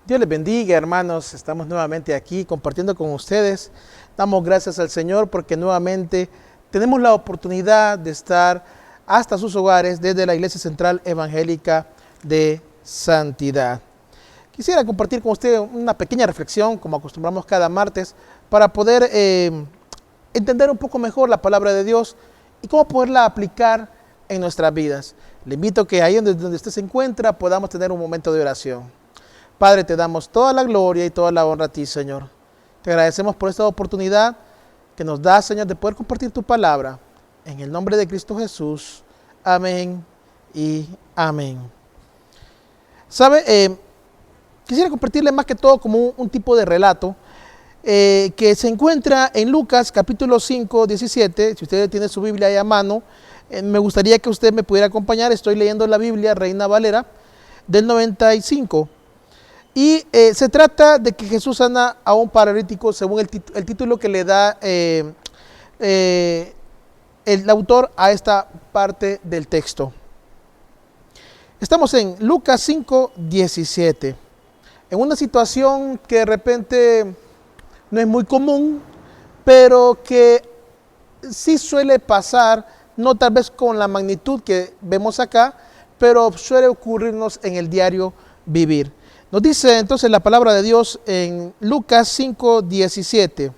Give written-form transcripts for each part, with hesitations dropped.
Dios les bendiga, hermanos. Estamos nuevamente aquí compartiendo con ustedes. Damos gracias al Señor porque nuevamente tenemos la oportunidad de estar hasta sus hogares desde la Iglesia Central Evangélica de Santidad. Quisiera compartir con usted una pequeña reflexión, como acostumbramos cada martes, para poder entender un poco mejor la palabra de Dios y cómo poderla aplicar en nuestras vidas. Le invito a que ahí donde usted se encuentra podamos tener un momento de oración. Padre, te damos toda la gloria y toda la honra a ti, Señor. Te agradecemos por esta oportunidad que nos da, Señor, de poder compartir tu palabra. En el nombre de Cristo Jesús. Amén y amén. ¿Sabe? Quisiera compartirle más que todo como un tipo de relato que se encuentra en Lucas capítulo 5, 17. Si usted tiene su Biblia ahí a mano, me gustaría que usted me pudiera acompañar. Estoy leyendo la Biblia Reina Valera del 95. Y se trata de que Jesús sana a un paralítico según el título que le da el autor a esta parte del texto. Estamos en Lucas 5, 17. En una situación que de repente no es muy común, pero que sí suele pasar, no tal vez con la magnitud que vemos acá, pero suele ocurrirnos en el diario vivir. Nos dice entonces la palabra de Dios en Lucas 5, 17.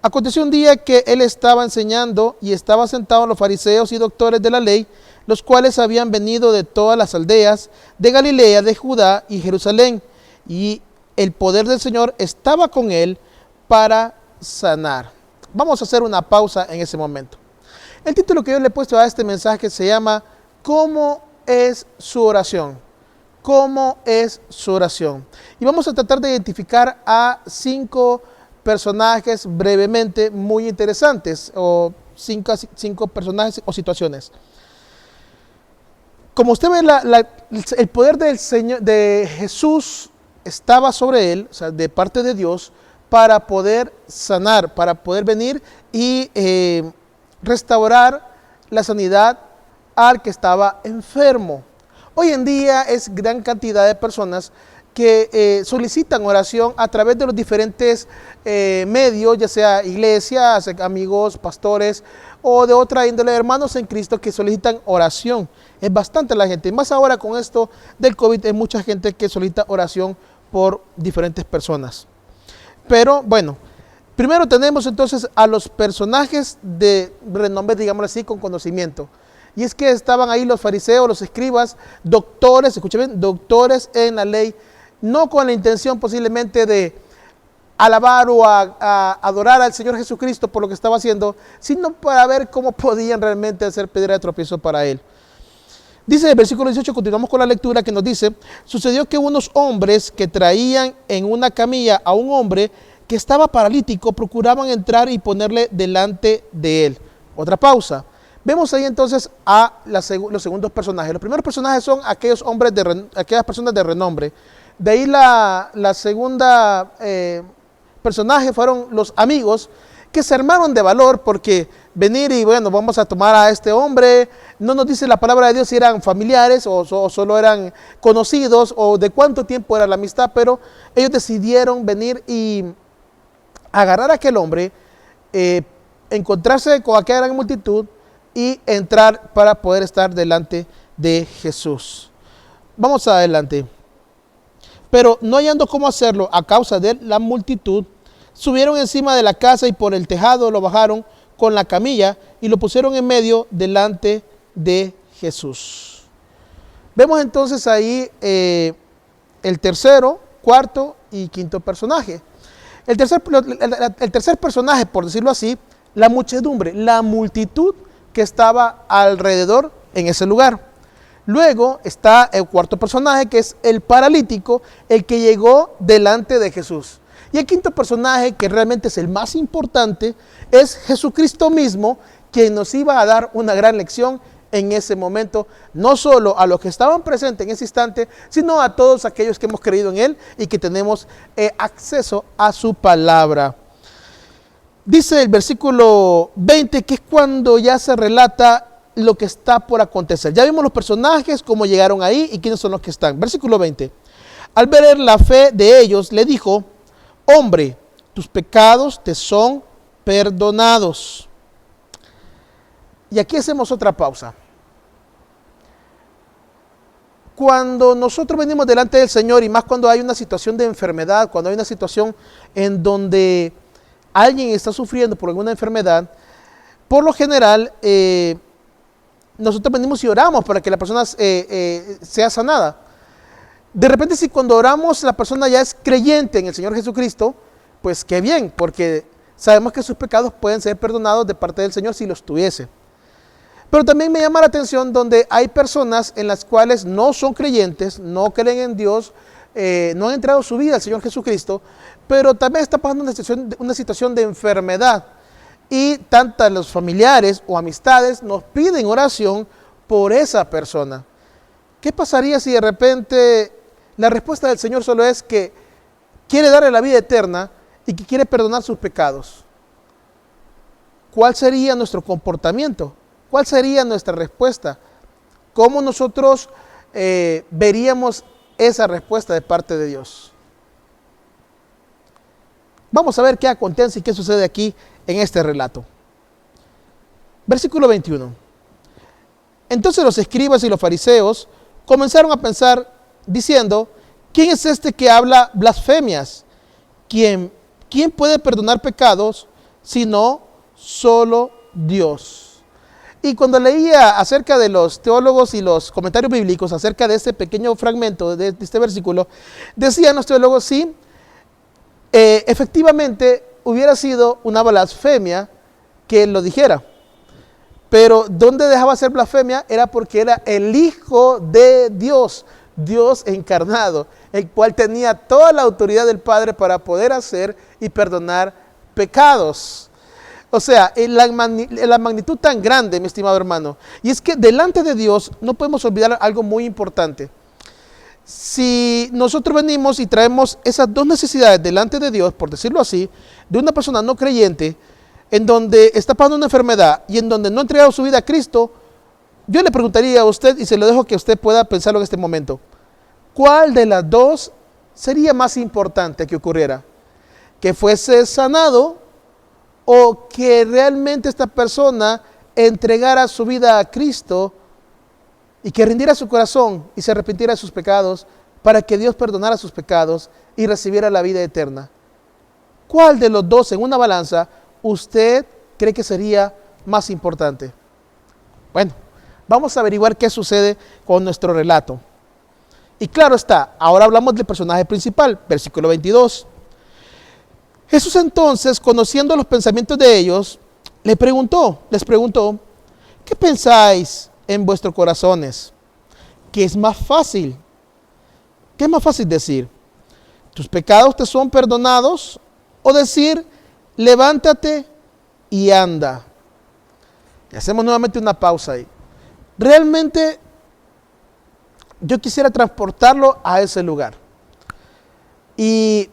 Aconteció un día que él estaba enseñando y estaba sentados los fariseos y doctores de la ley, los cuales habían venido de todas las aldeas de Galilea, de Judá y Jerusalén, y el poder del Señor estaba con él para sanar. Vamos a hacer una pausa en ese momento. El título que yo le he puesto a este mensaje se llama ¿Cómo es su oración? ¿Cómo es su oración? Y vamos a tratar de identificar a 5 personajes brevemente muy interesantes, o cinco personajes o situaciones. Como usted ve, el poder del Señor, de Jesús, estaba sobre él, o sea, de parte de Dios, para poder sanar, para poder venir y restaurar la sanidad al que estaba enfermo. Hoy en día es gran cantidad de personas que solicitan oración a través de los diferentes medios, ya sea iglesias, amigos, pastores o de otra índole, hermanos en Cristo que solicitan oración. Es bastante la gente, más ahora con esto del COVID, hay mucha gente que solicita oración por diferentes personas. Pero bueno, primero tenemos entonces a los personajes de renombre, digámoslo así, con conocimiento. Y es que estaban ahí los fariseos, los escribas, doctores, escuchen bien, doctores en la ley, no con la intención posiblemente de alabar o a adorar al Señor Jesucristo por lo que estaba haciendo, sino para ver cómo podían realmente hacer piedra de tropiezo para él. Dice el versículo 18, continuamos con la lectura, que nos dice: sucedió que unos hombres que traían en una camilla a un hombre que estaba paralítico procuraban entrar y ponerle delante de él. Otra pausa. Vemos ahí entonces a los segundos personajes. Los primeros personajes son aquellos hombres, aquellas personas de renombre. De ahí la segunda personaje fueron los amigos que se armaron de valor porque venir y bueno, vamos a tomar a este hombre. No nos dice la palabra de Dios si eran familiares o solo eran conocidos o de cuánto tiempo era la amistad, pero ellos decidieron venir y agarrar a aquel hombre, encontrarse con aquella gran multitud y entrar para poder estar delante de Jesús. Vamos adelante. Pero no hallando cómo hacerlo a causa de la multitud, subieron encima de la casa y por el tejado lo bajaron con la camilla y lo pusieron en medio delante de Jesús. Vemos entonces ahí el tercero, cuarto y quinto personaje. El tercer personaje, por decirlo así, la muchedumbre, la multitud que estaba alrededor en ese lugar. Luego está el cuarto personaje, que es el paralítico, el que llegó delante de Jesús. Y el quinto personaje, que realmente es el más importante, es Jesucristo mismo, quien nos iba a dar una gran lección en ese momento, no solo a los que estaban presentes en ese instante, sino a todos aquellos que hemos creído en Él y que tenemos acceso a su palabra. Dice el versículo 20 que es cuando ya se relata lo que está por acontecer. Ya vimos los personajes, cómo llegaron ahí y quiénes son los que están. Versículo 20. Al ver la fe de ellos, le dijo: hombre, tus pecados te son perdonados. Y aquí hacemos otra pausa. Cuando nosotros venimos delante del Señor, y más cuando hay una situación de enfermedad, cuando hay una situación en donde alguien está sufriendo por alguna enfermedad, por lo general, nosotros venimos y oramos para que la persona sea sanada. De repente, si cuando oramos la persona ya es creyente en el Señor Jesucristo, pues qué bien, porque sabemos que sus pecados pueden ser perdonados de parte del Señor si los tuviese. Pero también me llama la atención donde hay personas en las cuales no son creyentes, no creen en Dios, no han entregado su vida al Señor Jesucristo, pero también está pasando una situación de enfermedad. Y tanto los familiares o amistades nos piden oración por esa persona. ¿Qué pasaría si de repente la respuesta del Señor solo es que quiere darle la vida eterna y que quiere perdonar sus pecados? ¿Cuál sería nuestro comportamiento? ¿Cuál sería nuestra respuesta? ¿Cómo nosotros veríamos esa respuesta de parte de Dios? Vamos a ver qué acontece y qué sucede aquí en este relato. Versículo 21. Entonces los escribas y los fariseos comenzaron a pensar diciendo: ¿quién es este que habla blasfemias? ¿Quién puede perdonar pecados sino solo Dios? Y cuando leía acerca de los teólogos y los comentarios bíblicos acerca de este pequeño fragmento de este versículo, decían los teólogos: sí, efectivamente hubiera sido una blasfemia que él lo dijera. Pero ¿dónde dejaba ser blasfemia? Era porque era el Hijo de Dios, Dios encarnado, el cual tenía toda la autoridad del Padre para poder hacer y perdonar pecados. O sea, la magnitud tan grande, mi estimado hermano. Y es que delante de Dios no podemos olvidar algo muy importante. Si nosotros venimos y traemos esas dos necesidades delante de Dios, por decirlo así, de una persona no creyente, en donde está pasando una enfermedad y en donde no ha entregado su vida a Cristo, yo le preguntaría a usted, y se lo dejo que usted pueda pensarlo en este momento: ¿cuál de las dos sería más importante que ocurriera? ¿Que fuese sanado o que realmente esta persona entregara su vida a Cristo y que rindiera su corazón y se arrepintiera de sus pecados para que Dios perdonara sus pecados y recibiera la vida eterna? ¿Cuál de los dos en una balanza usted cree que sería más importante? Bueno, vamos a averiguar qué sucede con nuestro relato. Y claro está, ahora hablamos del personaje principal, versículo 22. Jesús entonces, conociendo los pensamientos de ellos, les preguntó: ¿qué pensáis en vuestros corazones? ¿Qué es más fácil? ¿Qué es más fácil decir? ¿Tus pecados te son perdonados? O decir: levántate y anda. Y hacemos nuevamente una pausa ahí. Realmente yo quisiera transportarlo a ese lugar. Y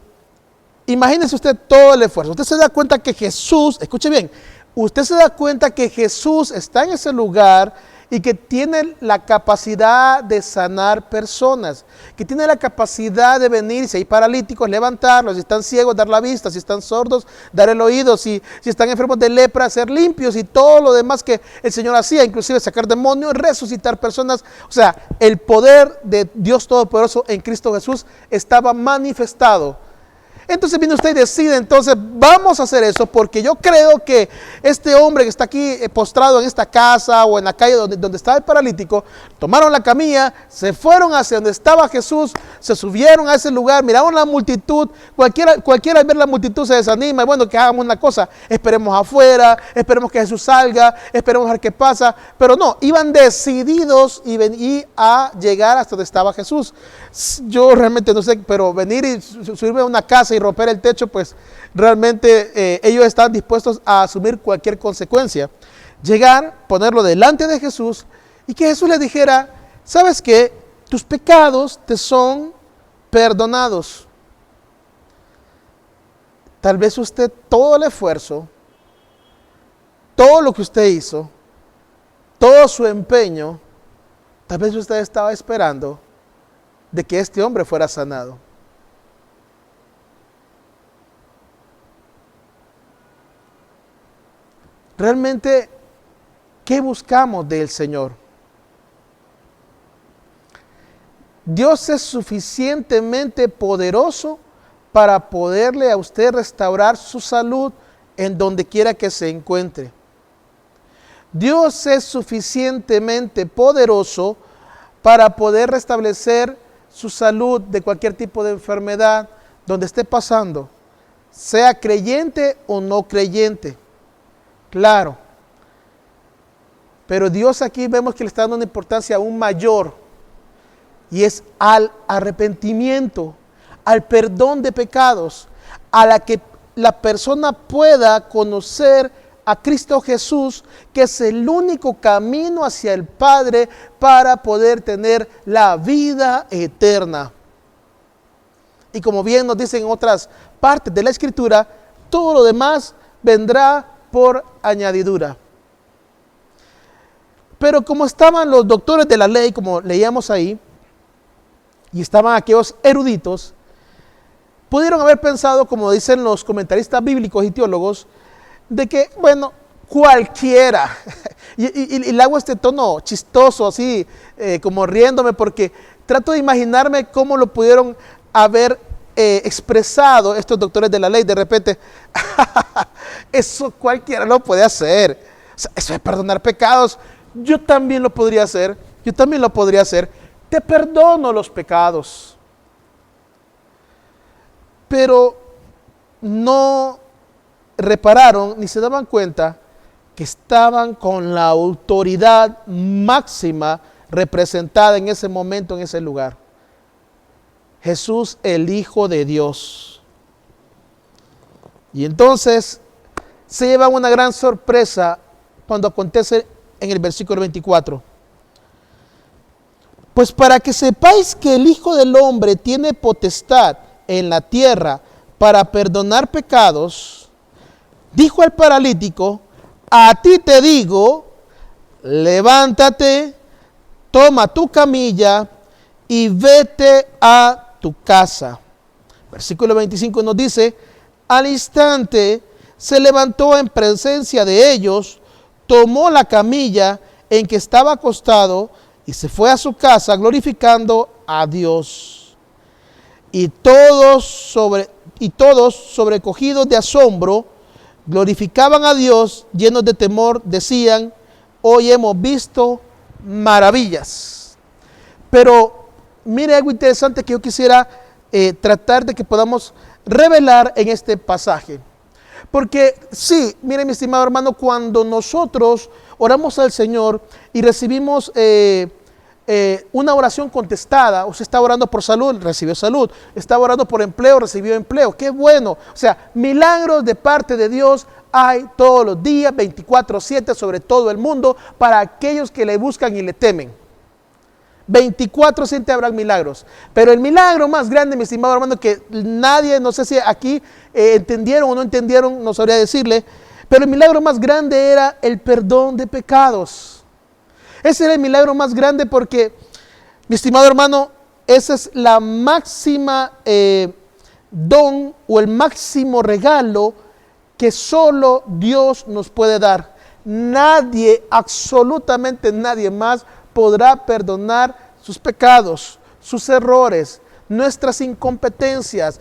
imagínese usted todo el esfuerzo. Usted se da cuenta que Jesús, escuche bien, usted se da cuenta que Jesús está en ese lugar y que tiene la capacidad de sanar personas, que tiene la capacidad de venir, si hay paralíticos, levantarlos, si están ciegos, dar la vista, si están sordos, dar el oído, si están enfermos de lepra, ser limpios y todo lo demás que el Señor hacía, inclusive sacar demonios, resucitar personas. O sea, el poder de Dios Todopoderoso en Cristo Jesús estaba manifestado. Entonces viene usted y decide: entonces vamos a hacer eso, porque yo creo que este hombre que está aquí postrado en esta casa o en la calle donde estaba el paralítico, tomaron la camilla, se fueron hacia donde estaba Jesús, se subieron a ese lugar, miraron la multitud. Cualquiera al ver la multitud se desanima y bueno, que hagamos una cosa: esperemos afuera, esperemos que Jesús salga, esperemos a ver qué pasa. Pero no, iban decididos y a llegar hasta donde estaba Jesús. Yo realmente no sé, pero venir y subirme a una casa y romper el techo, pues realmente ellos están dispuestos a asumir cualquier consecuencia. Llegar, ponerlo delante de Jesús y que Jesús le dijera: ¿sabes qué? Tus pecados te son perdonados. Tal vez usted, todo el esfuerzo, todo lo que usted hizo, todo su empeño, tal vez usted estaba esperando de que este hombre fuera sanado. Realmente, ¿qué buscamos del Señor? Dios es suficientemente poderoso para poderle a usted restaurar su salud en donde quiera que se encuentre. Dios es suficientemente poderoso para poder restablecer su salud de cualquier tipo de enfermedad donde esté pasando, sea creyente o no creyente. Claro. Pero Dios aquí vemos que le está dando una importancia aún mayor, y es al arrepentimiento, al perdón de pecados, a la que la persona pueda conocer a Cristo Jesús, que es el único camino hacia el Padre para poder tener la vida eterna. Y como bien nos dicen en otras partes de la Escritura, todo lo demás vendrá por añadidura. Pero como estaban los doctores de la ley, como leíamos ahí, y estaban aquellos eruditos, pudieron haber pensado, como dicen los comentaristas bíblicos y teólogos, de que, bueno, cualquiera, y le hago este tono chistoso, así, como riéndome, porque trato de imaginarme cómo lo pudieron haber expresado estos doctores de la ley. De repente, eso cualquiera lo puede hacer. O sea, eso es perdonar pecados. Yo también lo podría hacer. Te perdono los pecados. Pero no repararon ni se daban cuenta que estaban con la autoridad máxima representada en ese momento, en ese lugar. Jesús, el Hijo de Dios. Y entonces se lleva una gran sorpresa cuando acontece en el versículo 24. Pues para que sepáis que el Hijo del Hombre tiene potestad en la tierra para perdonar pecados, dijo al paralítico: a ti te digo, levántate, toma tu camilla y vete a tu casa. Versículo 25 nos dice: al instante se levantó en presencia de ellos, tomó la camilla en que estaba acostado y se fue a su casa glorificando a Dios. Y todos sobrecogidos de asombro glorificaban a Dios, llenos de temor, decían: hoy hemos visto maravillas. Pero mire algo interesante que yo quisiera tratar de que podamos revelar en este pasaje. Porque sí, mire mi estimado hermano, cuando nosotros oramos al Señor y recibimos una oración contestada, usted está orando por salud, recibió salud, está orando por empleo, recibió empleo, qué bueno. O sea, milagros de parte de Dios hay todos los días, 24/7 sobre todo el mundo, para aquellos que le buscan y le temen. 24/7 habrán milagros. Pero el milagro más grande, mi estimado hermano, que nadie, no sé si aquí entendieron o no entendieron, no sabría decirle, pero el milagro más grande era el perdón de pecados. Ese era el milagro más grande porque, mi estimado hermano, esa es la máxima don o el máximo regalo que solo Dios nos puede dar. Nadie, absolutamente nadie más podrá perdonar sus pecados, sus errores, nuestras incompetencias,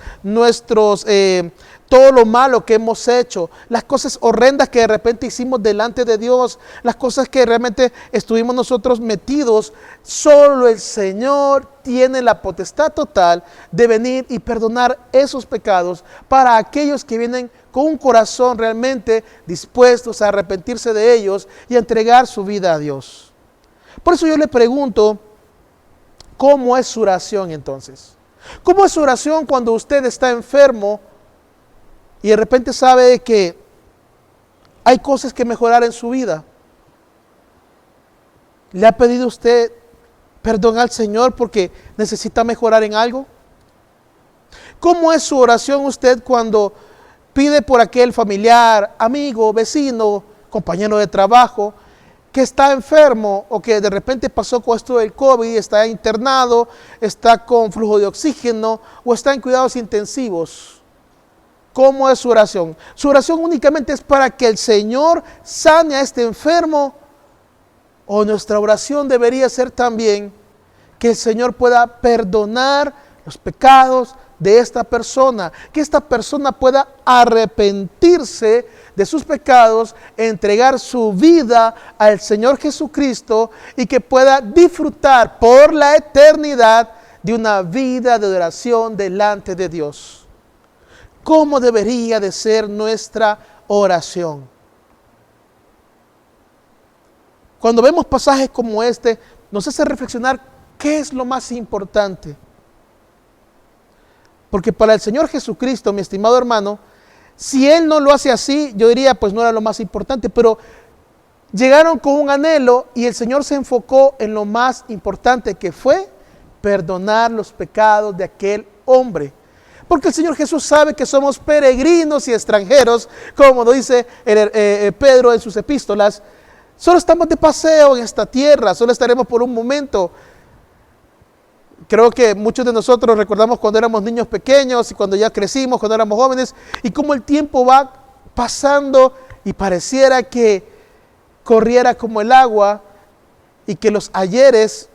todo lo malo que hemos hecho, las cosas horrendas que de repente hicimos delante de Dios, las cosas que realmente estuvimos nosotros metidos. Solo el Señor tiene la potestad total de venir y perdonar esos pecados para aquellos que vienen con un corazón realmente dispuestos a arrepentirse de ellos y a entregar su vida a Dios. Por eso yo le pregunto, ¿cómo es su oración entonces? ¿Cómo es su oración cuando usted está enfermo y de repente sabe que hay cosas que mejorar en su vida? ¿Le ha pedido usted perdón al Señor porque necesita mejorar en algo? ¿Cómo es su oración usted cuando pide por aquel familiar, amigo, vecino, compañero de trabajo, que está enfermo o que de repente pasó con esto del COVID, está internado, está con flujo de oxígeno o está en cuidados intensivos. ¿Cómo es su oración? Su oración únicamente es para que el Señor sane a este enfermo, o nuestra oración debería ser también que el Señor pueda perdonar los pecados de esta persona, que esta persona pueda arrepentirse de sus pecados, entregar su vida al Señor Jesucristo y que pueda disfrutar por la eternidad de una vida de oración delante de Dios. ¿Cómo debería de ser nuestra oración? Cuando vemos pasajes como este, nos hace reflexionar qué es lo más importante. Porque para el Señor Jesucristo, mi estimado hermano, si Él no lo hace así, yo diría, pues no era lo más importante, pero llegaron con un anhelo y el Señor se enfocó en lo más importante, que fue perdonar los pecados de aquel hombre. Porque el Señor Jesús sabe que somos peregrinos y extranjeros, como lo dice Pedro en sus epístolas. Solo estamos de paseo en esta tierra, solo estaremos por un momento. Creo que muchos de nosotros recordamos cuando éramos niños pequeños y cuando ya crecimos, cuando éramos jóvenes, y cómo el tiempo va pasando y pareciera que corriera como el agua y que los ayeres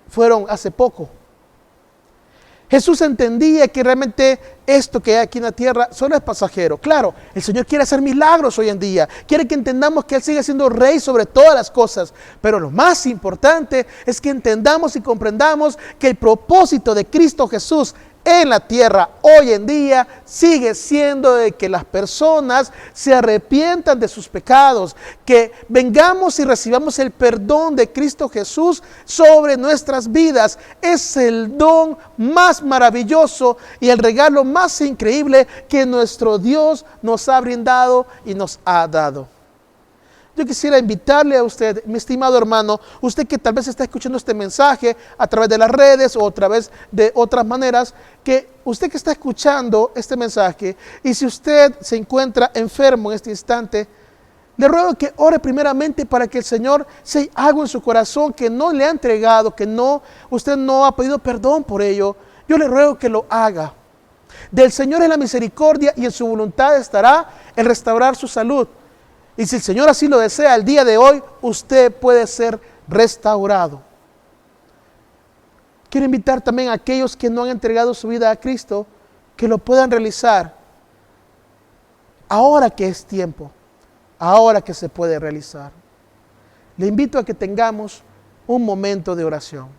fueron hace poco. Jesús entendía que realmente esto que hay aquí en la tierra solo es pasajero. Claro, el Señor quiere hacer milagros hoy en día. Quiere que entendamos que Él sigue siendo Rey sobre todas las cosas. Pero lo más importante es que entendamos y comprendamos que el propósito de Cristo Jesús en la tierra hoy en día sigue siendo de que las personas se arrepientan de sus pecados, que vengamos y recibamos el perdón de Cristo Jesús sobre nuestras vidas. Es el don más maravilloso y el regalo más increíble que nuestro Dios nos ha brindado y nos ha dado. Yo quisiera invitarle a usted, mi estimado hermano, usted que tal vez está escuchando este mensaje a través de las redes o a través de otras maneras, que usted que está escuchando este mensaje y si usted se encuentra enfermo en este instante, le ruego que ore primeramente para que el Señor se haga en su corazón, que no le ha entregado, que usted no ha pedido perdón por ello. Yo le ruego que lo haga. Del Señor es la misericordia y en su voluntad estará el restaurar su salud. Y si el Señor así lo desea, el día de hoy usted puede ser restaurado. Quiero invitar también a aquellos que no han entregado su vida a Cristo, que lo puedan realizar ahora que es tiempo, ahora que se puede realizar. Le invito a que tengamos un momento de oración.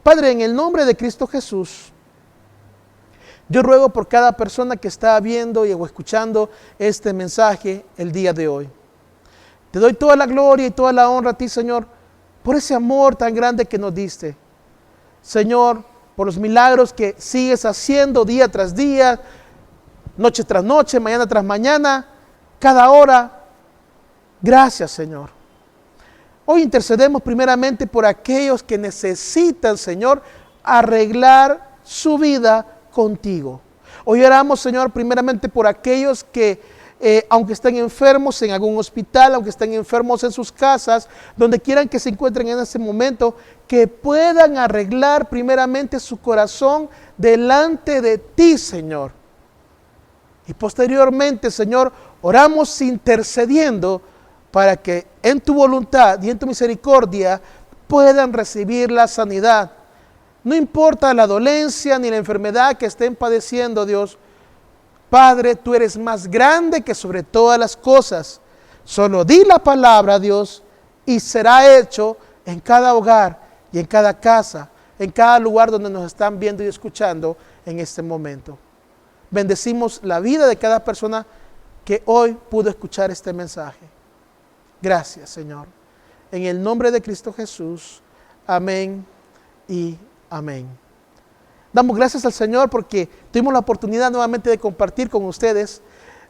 Padre, en el nombre de Cristo Jesús, yo ruego por cada persona que está viendo o escuchando este mensaje el día de hoy. Te doy toda la gloria y toda la honra a ti, Señor, por ese amor tan grande que nos diste. Señor, por los milagros que sigues haciendo día tras día, noche tras noche, mañana tras mañana, cada hora. Gracias, Señor. Hoy intercedemos primeramente por aquellos que necesitan, Señor, arreglar su vida contigo. Hoy oramos, Señor, primeramente por aquellos que, aunque estén enfermos en algún hospital, aunque estén enfermos en sus casas, donde quieran que se encuentren en ese momento, que puedan arreglar primeramente su corazón delante de ti, Señor. Y posteriormente, Señor, oramos intercediendo para que en tu voluntad y en tu misericordia puedan recibir la sanidad. No importa la dolencia ni la enfermedad que estén padeciendo, Dios. Padre, tú eres más grande que sobre todas las cosas. Solo di la palabra, Dios, y será hecho en cada hogar y en cada casa, en cada lugar donde nos están viendo y escuchando en este momento. Bendecimos la vida de cada persona que hoy pudo escuchar este mensaje. Gracias, Señor. En el nombre de Cristo Jesús. Amén y amén. Damos gracias al Señor porque tuvimos la oportunidad nuevamente de compartir con ustedes,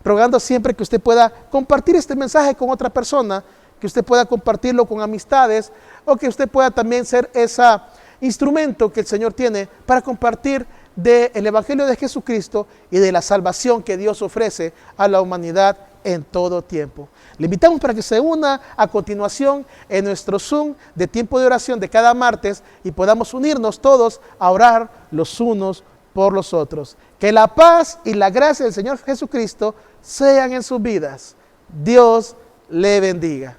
rogando siempre que usted pueda compartir este mensaje con otra persona, que usted pueda compartirlo con amistades o que usted pueda también ser ese instrumento que el Señor tiene para compartir del Evangelio de Jesucristo y de la salvación que Dios ofrece a la humanidad en todo tiempo. Le invitamos para que se una a continuación en nuestro Zoom de tiempo de oración de cada martes y podamos unirnos todos a orar los unos por los otros. Que la paz y la gracia del Señor Jesucristo sean en sus vidas. Dios le bendiga.